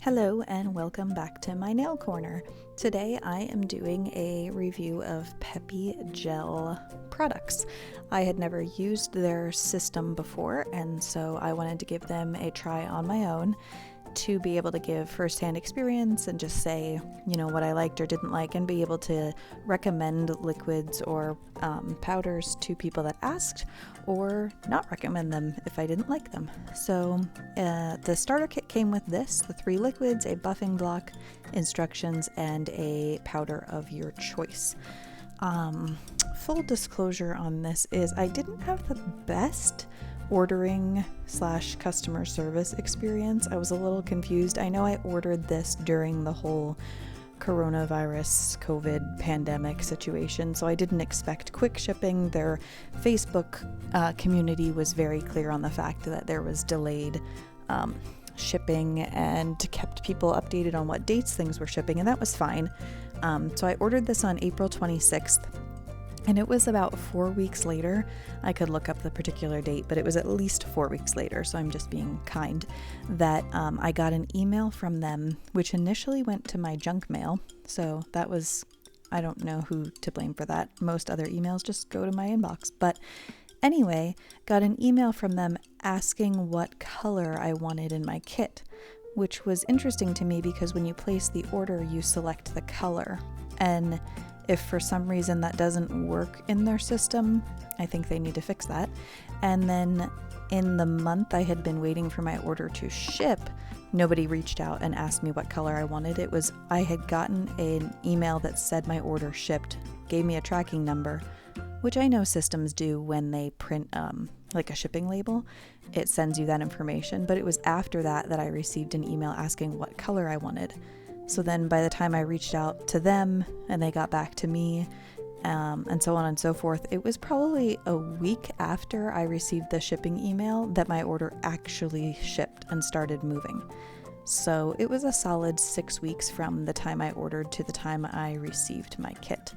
Hello and welcome back to my nail corner. Today I am doing a review of Peppi gel products. I had never used their system before, and so I wanted to give them a try on my own to be able to give firsthand experience and just say, what I liked or didn't like, and be able to recommend liquids or powders to people that asked, or not recommend them if I didn't like them. So the starter kit came with the 3 liquids, a buffing block, instructions, and a powder of your choice. Full disclosure on this is I didn't have the best ordering / customer service experience. I was a little confused. I know I ordered this during the whole coronavirus COVID pandemic situation, so I didn't expect quick shipping. Their Facebook community was very clear on the fact that there was delayed shipping and kept people updated on what dates things were shipping, and that was fine. So I ordered this on April 26th. And it was about 4 weeks later. I could look up the particular date, but it was at least 4 weeks later, so I'm just being kind, that I got an email from them, which initially went to my junk mail. So that was, I don't know who to blame for that. Most other emails just go to my inbox. But anyway, got an email from them asking what color I wanted in my kit, which was interesting to me because when you place the order, you select the color. And if for some reason that doesn't work in their system, I think they need to fix that. And then in the month I had been waiting for my order to ship, nobody reached out and asked me what color I wanted. I had gotten an email that said my order shipped, gave me a tracking number, which I know systems do when they print like a shipping label. It sends you that information, but it was after that I received an email asking what color I wanted. So then by the time I reached out to them and they got back to me, and so on and so forth, it was probably a week after I received the shipping email that my order actually shipped and started moving. So it was a solid 6 weeks from the time I ordered to the time I received my kit.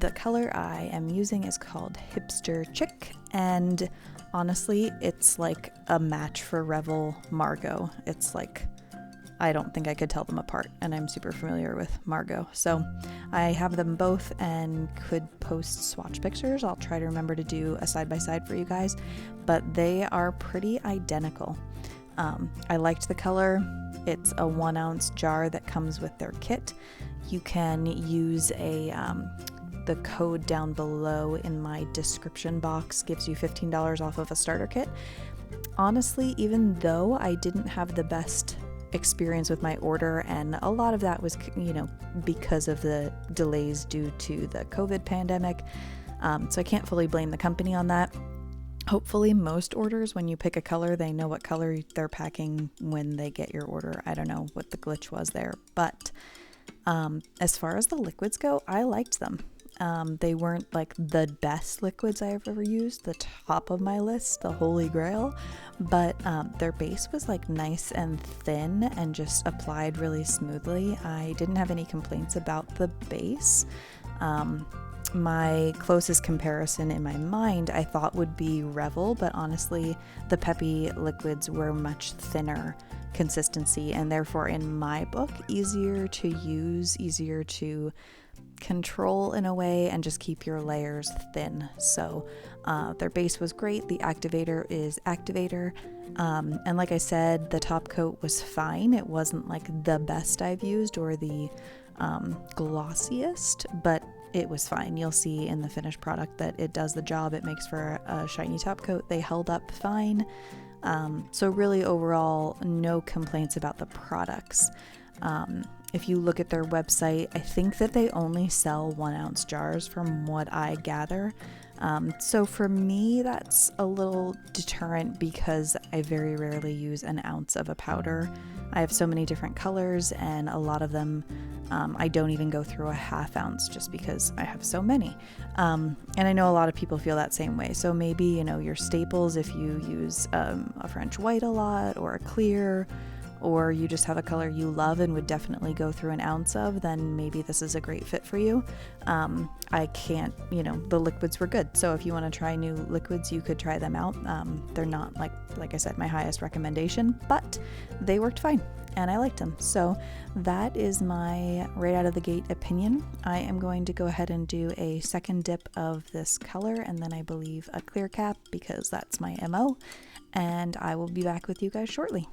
The color I am using is called Hipster Chic, and honestly, it's like a match for Revel Margot. It's like, I don't think I could tell them apart, and I'm super familiar with Margot. So I have them both and could post swatch pictures. I'll try to remember to do a side-by-side for you guys, but they are pretty identical. I liked the color. It's a 1 ounce jar that comes with their kit. You can use the code down below in my description box gives you $15 off of a starter kit. Honestly, even though I didn't have the best experience with my order, and a lot of that was because of the delays due to the COVID pandemic, so I can't fully blame the company on that. Hopefully most orders, when you pick a color, they know what color they're packing when they get your order. I don't know what the glitch was there, but as far as the liquids go, I liked them. They weren't like the best liquids I've ever used, the top of my list, the holy grail, but their base was like nice and thin and just applied really smoothly. I didn't have any complaints about the base. My closest comparison in my mind I thought would be Revel, but honestly the Peppi liquids were much thinner consistency, and therefore in my book easier to use, easier to control in a way, and just keep your layers thin. So their base was great. The activator is activator, and like I said, the top coat was fine. It wasn't like the best I've used or the glossiest, but it was fine. You'll see in the finished product that it does the job. It makes for a shiny top coat. They held up fine. So really overall, no complaints about the products. If you look at their website, I think that they only sell 1 ounce jars from what I gather. So for me, that's a little deterrent because I very rarely use an ounce of a powder. I have so many different colors, and a lot of them I don't even go through a ½ ounce just because I have so many. And I know a lot of people feel that same way. So maybe, your staples, if you use a French white a lot, or a clear, or you just have a color you love and would definitely go through an ounce of, then maybe this is a great fit for you. I can't, the liquids were good, so if you want to try new liquids, you could try them out. They're not like I said, my highest recommendation, but they worked fine and I liked them. So that is my right out of the gate opinion. I am going to go ahead and do a second dip of this color, and then I believe a clear cap, because that's my MO, and I will be back with you guys shortly.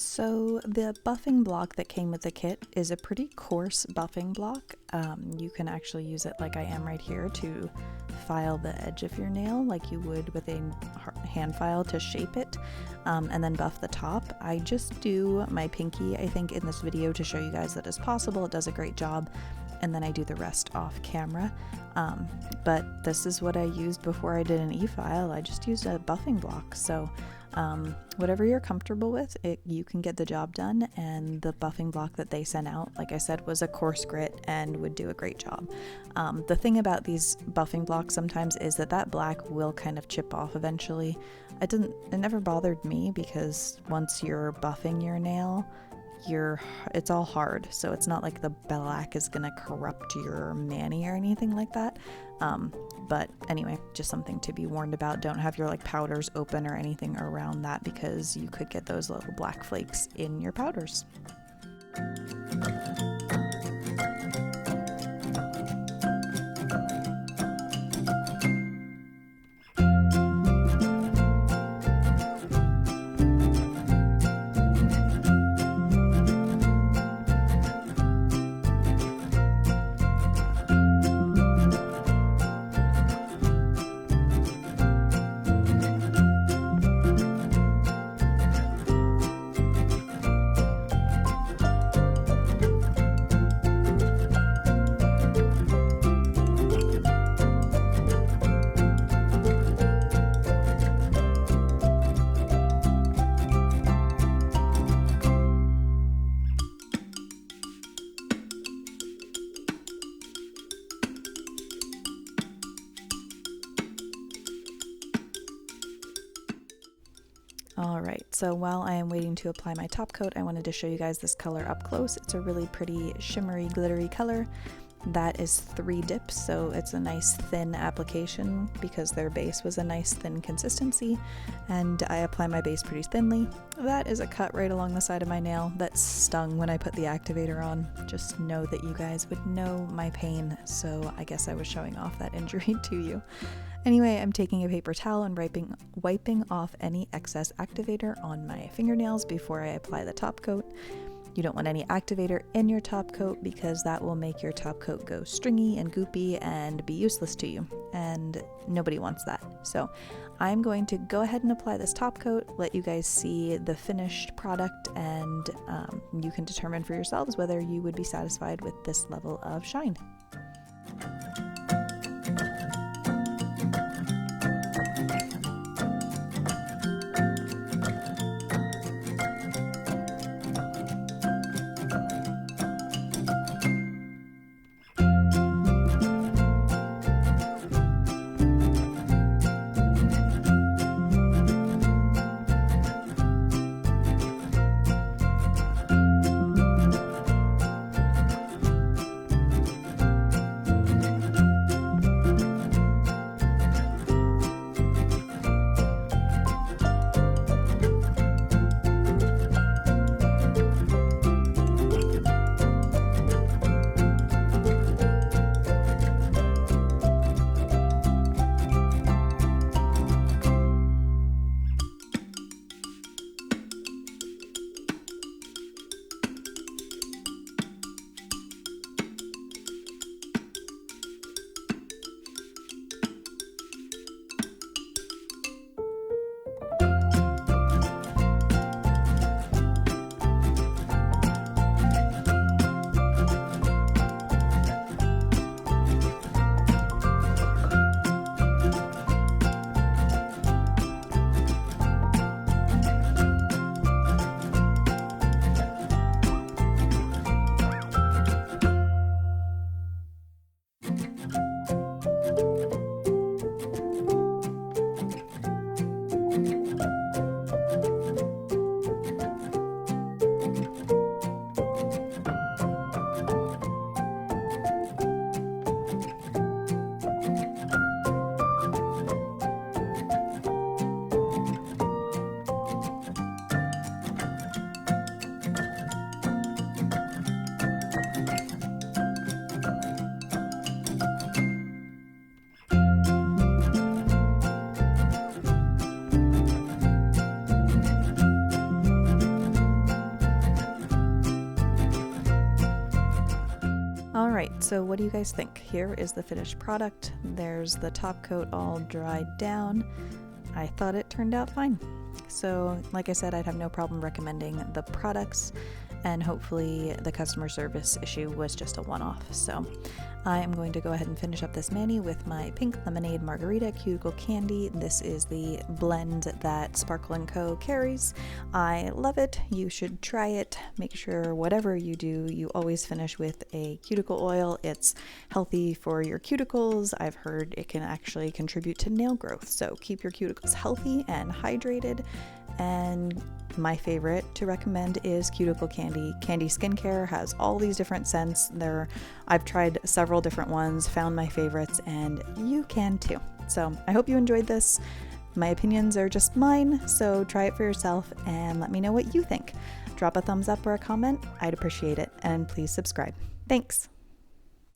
So the buffing block that came with the kit is a pretty coarse buffing block. You can actually use it like I am right here to file the edge of your nail like you would with a hand file to shape it, and then buff the top. I just do my pinky, I think, in this video to show you guys that it's possible. It does a great job, and then I do the rest off camera. But this is what I used before I did an e-file. I just used a buffing block, so Whatever you're comfortable with, you can get the job done, and the buffing block that they sent out, like I said, was a coarse grit and would do a great job. The thing about these buffing blocks sometimes is that black will kind of chip off eventually. It never bothered me because once you're buffing your nail, it's all hard, so it's not like the black is gonna corrupt your mani or anything like that. But anyway, just something to be warned about. Don't have your like powders open or anything around that, because you could get those little black flakes in your powders. Alright, so while I am waiting to apply my top coat, I wanted to show you guys this color up close. It's a really pretty shimmery, glittery color. That is 3 dips, so it's a nice thin application because their base was a nice thin consistency, and I apply my base pretty thinly. That is a cut right along the side of my nail that stung when I put the activator on. Just know that you guys would know my pain, so I guess I was showing off that injury to you. Anyway, I'm taking a paper towel and wiping off any excess activator on my fingernails before I apply the top coat. You don't want any activator in your top coat because that will make your top coat go stringy and goopy and be useless to you, and nobody wants that. So I'm going to go ahead and apply this top coat, let you guys see the finished product, and you can determine for yourselves whether you would be satisfied with this level of shine. Alright, so what do you guys think? Here is the finished product. There's the top coat all dried down. I thought it turned out fine. So, like I said, I'd have no problem recommending the products, and hopefully the customer service issue was just a one-off. So, I am going to go ahead and finish up this mani with my Pink Lemonade Margarita Cuticle Candy. This is the blend that Sparkle & Co. carries. I love it. You should try it. Make sure whatever you do, you always finish with a cuticle oil. It's healthy for your cuticles. I've heard it can actually contribute to nail growth. So keep your cuticles healthy and hydrated. And my favorite to recommend is Cuticle Candy. Candi Skincare has all these different scents. I've tried several different ones, found my favorites, and you can too. So I hope you enjoyed this. My opinions are just mine, so try it for yourself and let me know what you think. Drop a thumbs up or a comment. I'd appreciate it, and please subscribe. Thanks.